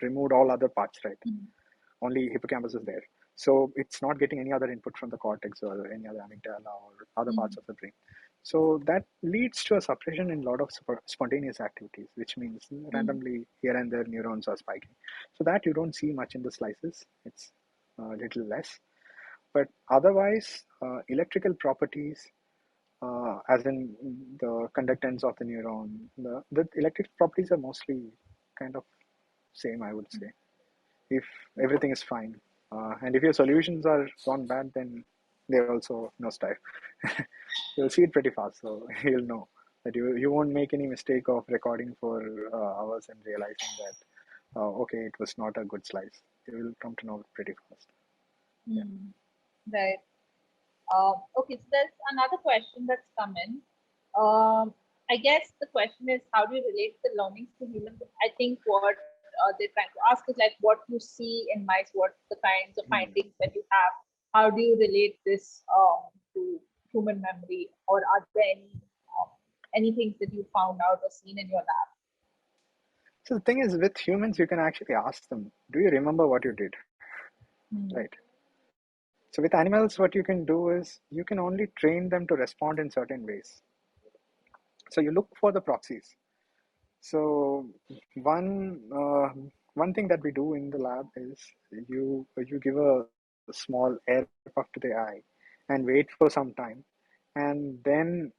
removed all other parts, right? Only hippocampus is there. So it's not getting any other input from the cortex or any other amygdala or other parts of the brain. So that leads to a suppression in a lot of spontaneous activities, which means randomly here and there neurons are spiking. So that you don't see much in the slices. It's a little less. But otherwise, electrical properties, as in the conductance of the neuron, the electrical properties are mostly kind of same, I would say, if everything is fine. And if your solutions are gone bad, then they also nosedive. You'll see it pretty fast, so you'll know that you won't make any mistake of recording for hours and realizing that, okay, it was not a good slice. You will come to know it pretty fast. Yeah. Right. Okay, so there's another question that's come in. I guess the question is, how do you relate the learnings to humans? I think what they're trying to ask is, like, what you see in mice, what the kinds of findings that you have, how do you relate this to human memory, or are there any things that you found out or seen in your lab? So the thing is, with humans, you can actually ask them, do you remember what you did? Right. So with animals, what you can do is you can only train them to respond in certain ways. So you look for the proxies. So one thing that we do in the lab is you give a small air puff to the eye and wait for some time, and then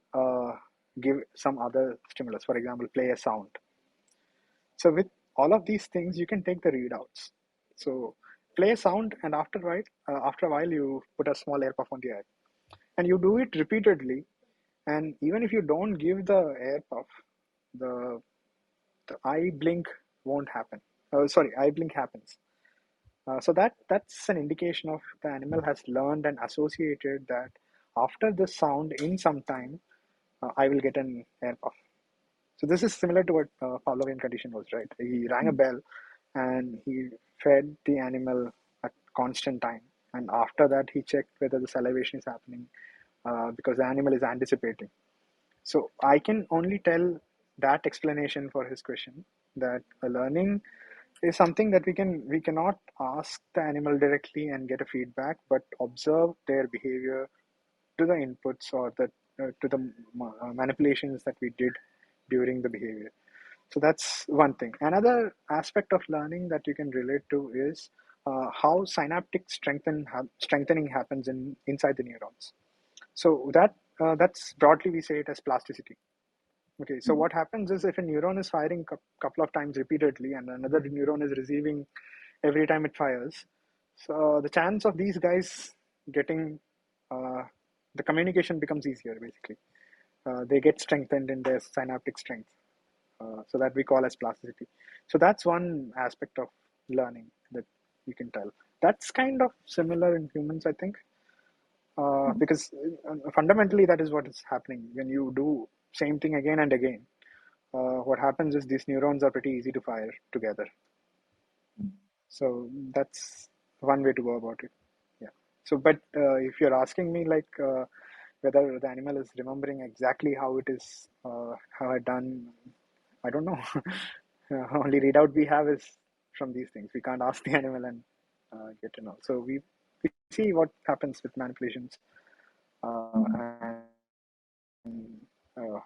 give some other stimulus. For example, play a sound. So with all of these things, you can take the readouts. So play a sound, and after a while, you put a small air puff on the eye, and you do it repeatedly. And even if you don't give the air puff, the the eye blink won't happen. Sorry, eye blink happens. So that's an indication of the animal has learned and associated that after the sound in some time, I will get an air puff. So this is similar to what Pavlovian condition was, right? He rang a bell and he fed the animal at constant time. And after that, he checked whether the salivation is happening because the animal is anticipating. So I can only tell that explanation for his question, that learning is something that we cannot ask the animal directly and get a feedback, but observe their behavior to the inputs or to the manipulations that we did during the behavior. So that's one thing. Another aspect of learning that you can relate to is how synaptic strengthening happens inside the neurons. So that's broadly we say it as plasticity. Okay, so what happens is if a neuron is firing a couple of times repeatedly and another neuron is receiving every time it fires, so the chance of these guys getting uh, the communication becomes easier basically. They get strengthened in their synaptic strength, so that we call as plasticity. So that's one aspect of learning that you can tell. That's kind of similar in humans, I think, because fundamentally that is what is happening when you do same thing again and again. What happens is these neurons are pretty easy to fire together. So that's one way to go about it. Yeah. So, but if you're asking me like whether the animal is remembering exactly how it is, how it done, I don't know. Only readout we have is from these things. We can't ask the animal and get to know. So we see what happens with manipulations and uh,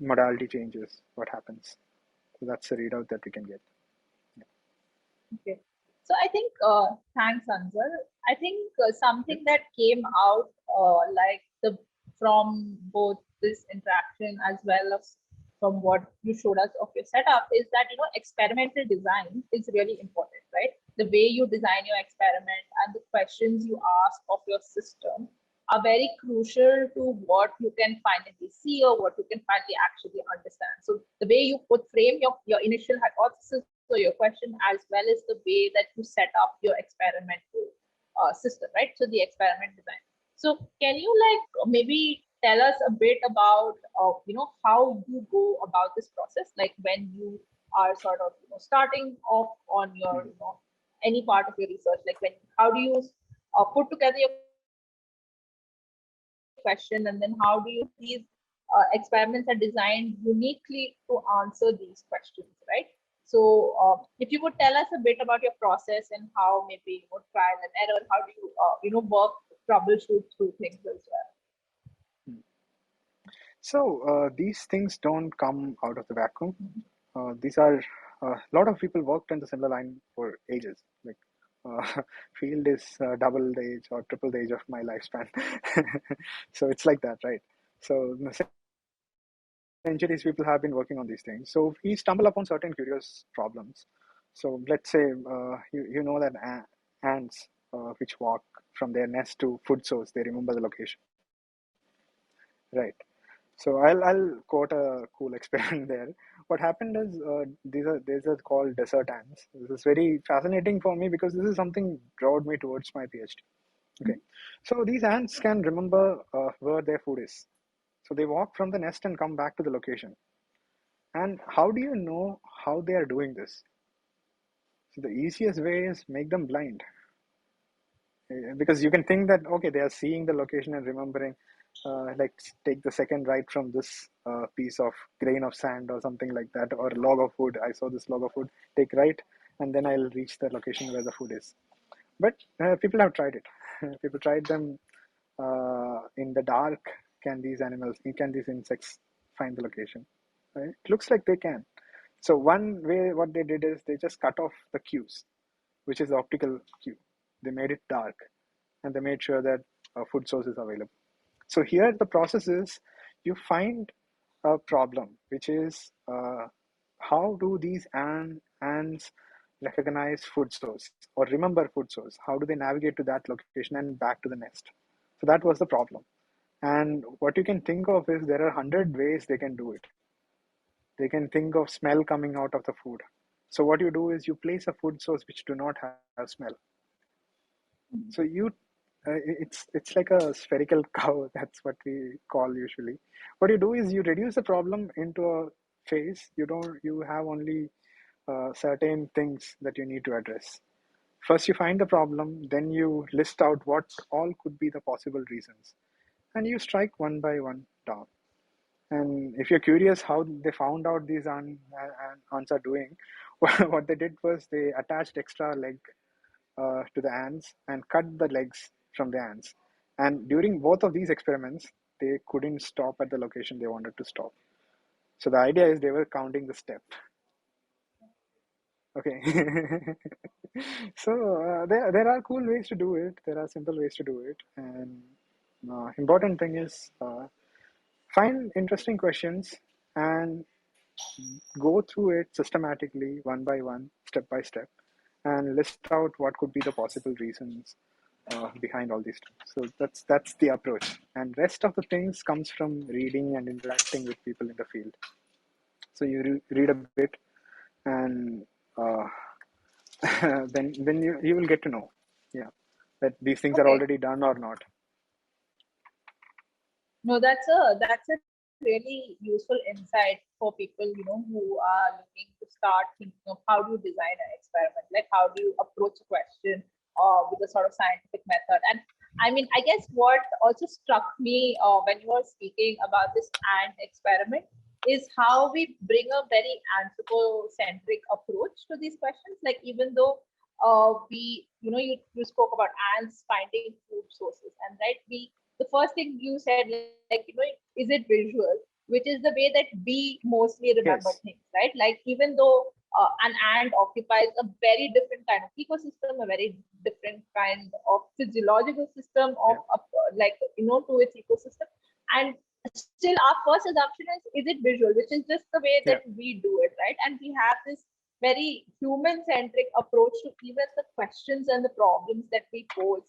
modality changes. What happens? So that's the readout that we can get. Okay. So I think, thanks, Anzal. I think something that came out like from both this interaction as well as from what you showed us of your setup is that, experimental design is really important, right? The way you design your experiment and the questions you ask of your system are very crucial to what you can finally see or what you can finally actually understand. So the way you frame your initial hypothesis or your question, as well as the way that you set up your experimental system, right? So the experiment design. So can you maybe tell us a bit about how you go about this process, like when you are sort of starting off on your any part of your research, like how do you put together your question, and then how do you these experiments are designed uniquely to answer these questions, right? So if you would tell us a bit about your process and how maybe trial and error, how do you work, troubleshoot through things as well? So these things don't come out of the vacuum. These are a lot of people worked in the similar line for ages. Like field is double the age or triple the age of my lifespan. So it's like that, right? So centuries people have been working on these things. So we stumble upon certain curious problems. So let's say you know that ants which walk from their nest to food source, they remember the location, right? So I'll quote a cool experiment there. What happened is these are called desert ants. This is very fascinating for me because this is something brought me towards my PhD. Okay, so these ants can remember where their food is. So they walk from the nest and come back to the location. And how do you know how they are doing this? So the easiest way is make them blind. Because you can think that okay, they are seeing the location and remembering, like take the second right from this piece of grain of sand or something like that, or log of wood. I saw this log of wood, take right, and then I'll reach the location where the food is. But people have tried it. People tried them in the dark. Can these insects find the location. Right? It looks like they can. So one way what they did is they just cut off the cues, which is the optical cue. They made it dark, and they made sure that a food source is available. So here the process is you find a problem, which is how do these ants recognize food source or remember food source? How do they navigate to that location and back to the nest? So that was the problem. And what you can think of is there are 100 ways they can do it. They can think of smell coming out of the food. So what you do is you place a food source which do not have smell. So it's like a spherical cow. That's what we call usually. What you do is you reduce the problem into a phase. You have only certain things that you need to address. First, you find the problem, then you list out what all could be the possible reasons, and you strike one by one down. And if you're curious how they found out these ants are doing, what they did was they attached extra leg to the ants and cut the legs from the ants. And during both of these experiments, they couldn't stop at the location they wanted to stop. So the idea is they were counting the step. Okay. So there are cool ways to do it. There are simple ways to do it. And important thing is find interesting questions and go through it systematically, one by one, step by step, and list out what could be the possible reasons behind all these things. So that's the approach. And rest of the things comes from reading and interacting with people in the field. So you read a bit, and then you will get to know, yeah, that these things are Okay. already done or not. No, that's a really useful insight for people, who are looking to start thinking of how do you design an experiment, like how do you approach a question with a sort of scientific method. And I mean, I guess what also struck me when you were speaking about this ant experiment is how we bring a very anthropocentric approach to these questions. Like even though you spoke about ants finding food sources, and right, the first thing you said, like, is it visual, which is the way that we mostly remember Yes. things, right? Like even though an ant occupies a very different kind of ecosystem, a very different kind of physiological system of to its ecosystem, and still our first assumption is it visual, which is just the way that we do it, right? And we have this very human centric approach to even the questions and the problems that we pose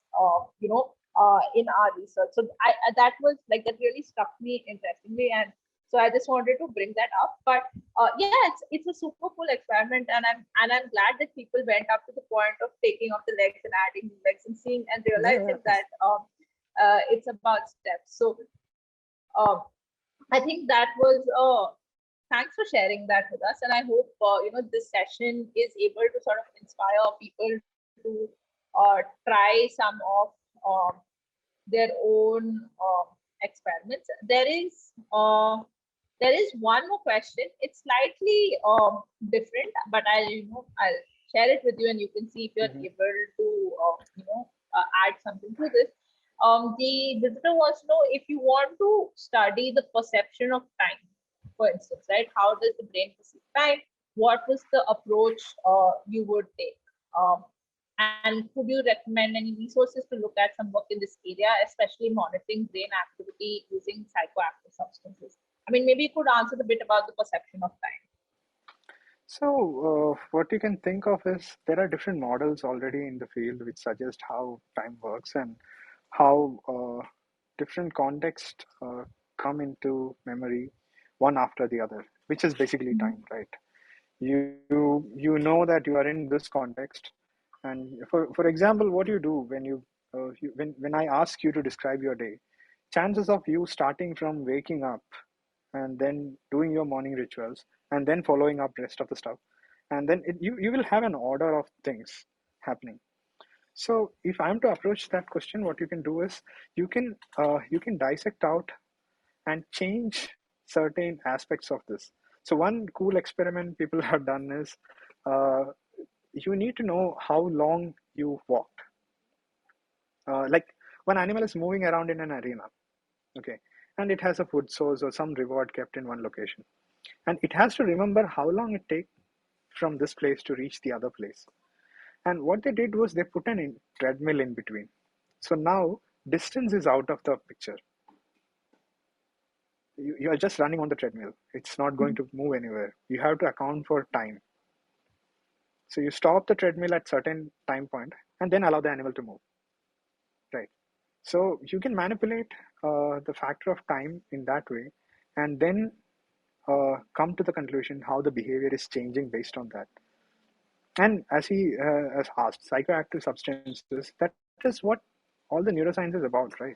in our research. So that was like, that really struck me interestingly, and so I just wanted to bring that up. But yeah, it's a super cool experiment, and I'm glad that people went up to the point of taking off the legs and adding new legs and seeing and realizing that it's about steps. So I think that was thanks for sharing that with us, and I hope this session is able to sort of inspire people to try some of their own experiments. There is one more question. It's slightly different, but I'll share it with you, and you can see if you're able to add something to this. The visitor wants to know, if you want to study the perception of time, for instance, right? How does the brain perceive time? What was the approach you would take? And could you recommend any resources to look at some work in this area, especially monitoring brain activity using psychoactive substances? I mean, maybe you could answer a bit about the perception of time. So what you can think of is there are different models already in the field which suggest how time works and how different contexts come into memory one after the other, which is basically time, right? You know that you are in this context, and for example, what you do when when I ask you to describe your day, chances of you starting from waking up and then doing your morning rituals and then following up rest of the stuff, and then you will have an order of things happening. So if I'm to approach that question, what you can do is you can dissect out and change certain aspects of this. So one cool experiment people have done is uh, you need to know how long you walked. Like one animal is moving around in an arena, okay, and it has a food source or some reward kept in one location. And it has to remember how long it takes from this place to reach the other place. And what they did was they put an treadmill in between. So now distance is out of the picture. You are just running on the treadmill. It's not going to move anywhere. You have to account for time. So you stop the treadmill at certain time point and then allow the animal to move. Right. So you can manipulate the factor of time in that way, and then come to the conclusion how the behavior is changing based on that. And as he has asked, psychoactive substances, that is what all the neuroscience is about, right?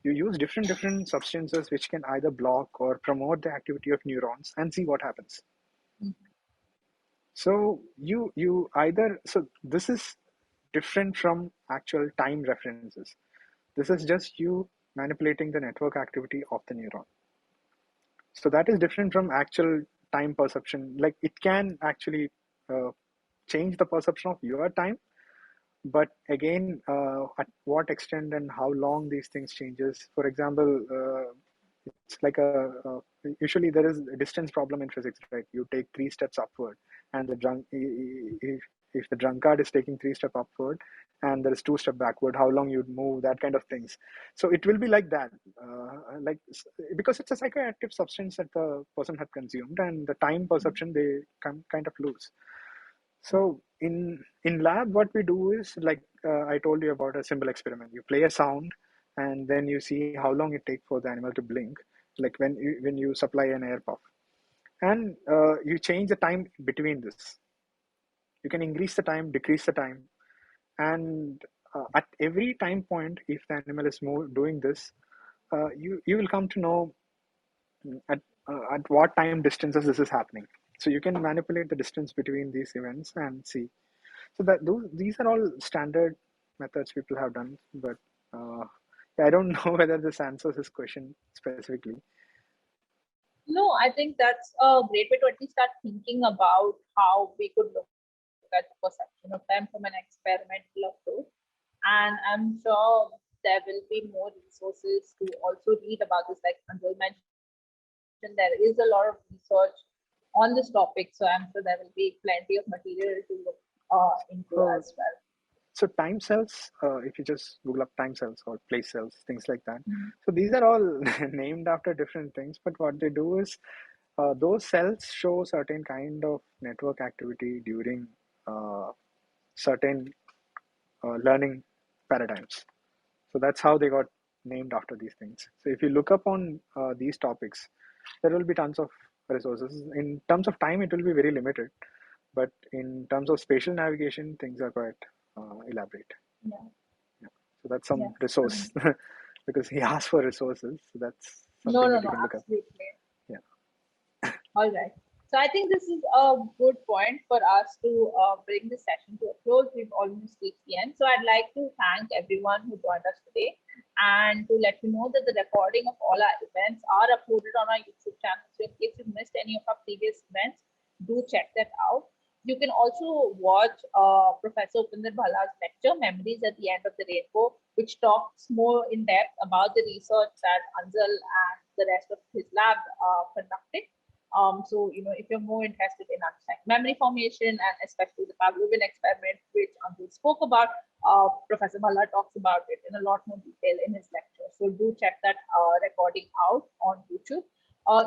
You use different substances which can either block or promote the activity of neurons and see what happens. So so this is different from actual time references. This is just you manipulating the network activity of the neuron. So that is different from actual time perception. Like it can actually change the perception of your time, but again, at what extent and how long these things changes. For example, it's like usually there is a distance problem in physics, right? You take 3 steps upward, and if the drunkard is taking 3 steps upward and there is 2 steps backward, how long you'd move, that kind of things. So it will be like that, because it's a psychoactive substance that the person had consumed, and the time perception they kind of lose. So in lab, what we do is like I told you about a simple experiment. You play a sound, and then you see how long it takes for the animal to blink. Like when you supply an air puff, and you change the time between this. You can increase the time, decrease the time, and at every time point, if the animal is doing this, you will come to know at what time distances this is happening. So you can manipulate the distance between these events and see. So that these are all standard methods people have done, but I don't know whether this answers this question specifically. No, I think that's a great way to at least start thinking about how we could look at the perception of time from an experimental approach. And I'm sure there will be more resources to also read about this. Like Anzal mentioned, there is a lot of research on this topic, so I'm sure there will be plenty of material to look into as well. So time cells, if you just Google up time cells or place cells, things like that. So these are all named after different things, but what they do is those cells show certain kind of network activity during certain learning paradigms. So that's how they got named after these things. So if you look up on these topics, there will be tons of resources. In terms of time, it will be very limited, but in terms of spatial navigation, things are quite elaborate. Yeah. So that's some resource because he asked for resources. So that's something No, that you can look absolutely. at. Yeah. All right. So I think this is a good point for us to bring this session to a close. We've almost reached the end. So I'd like to thank everyone who joined us today and to let you know that the recording of all our events are uploaded on our YouTube channel. So in case you've missed any of our previous events, do check that out. You can also watch Professor Upinder Bhalla's lecture, Memories at the End of the Rainbow, which talks more in depth about the research that Anzal and the rest of his lab conducted. So, if you're more interested in understanding memory formation and especially the Pavlovian experiment, which Anzal spoke about, Professor Bhalla talks about it in a lot more detail in his lecture. So do check that recording out on YouTube.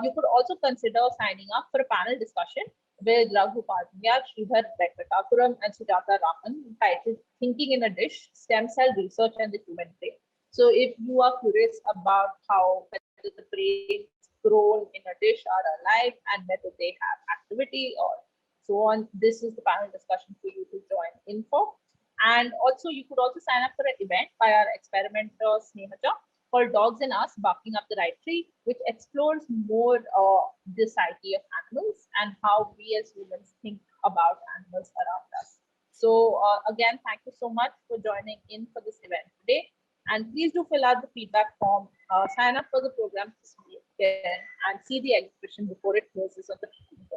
You could also consider signing up for a panel discussion with Raghu Padmiyar, Sridhar Venkatapuram, and Sujata Raman, titled Thinking in a Dish, Stem Cell Research and the Human Brain. So if you are curious about how whether the brain grown in a dish are alive and whether they have activity or so on, this is the panel discussion for you to join in for. And also you could also sign up for an event by our experimenter Snehaja called Dogs and Us Barking Up the Right Tree, which explores more the psyche of animals and how we as humans think about animals around us. So again, thank you so much for joining in for this event today. And please do fill out the feedback form, sign up for the program and see the exhibition before it closes on the 15th.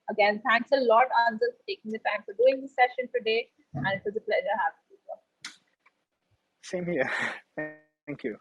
Again, thanks a lot, Anzal, for taking the time for doing this session today. And it was a pleasure having you. Same here. Thank you.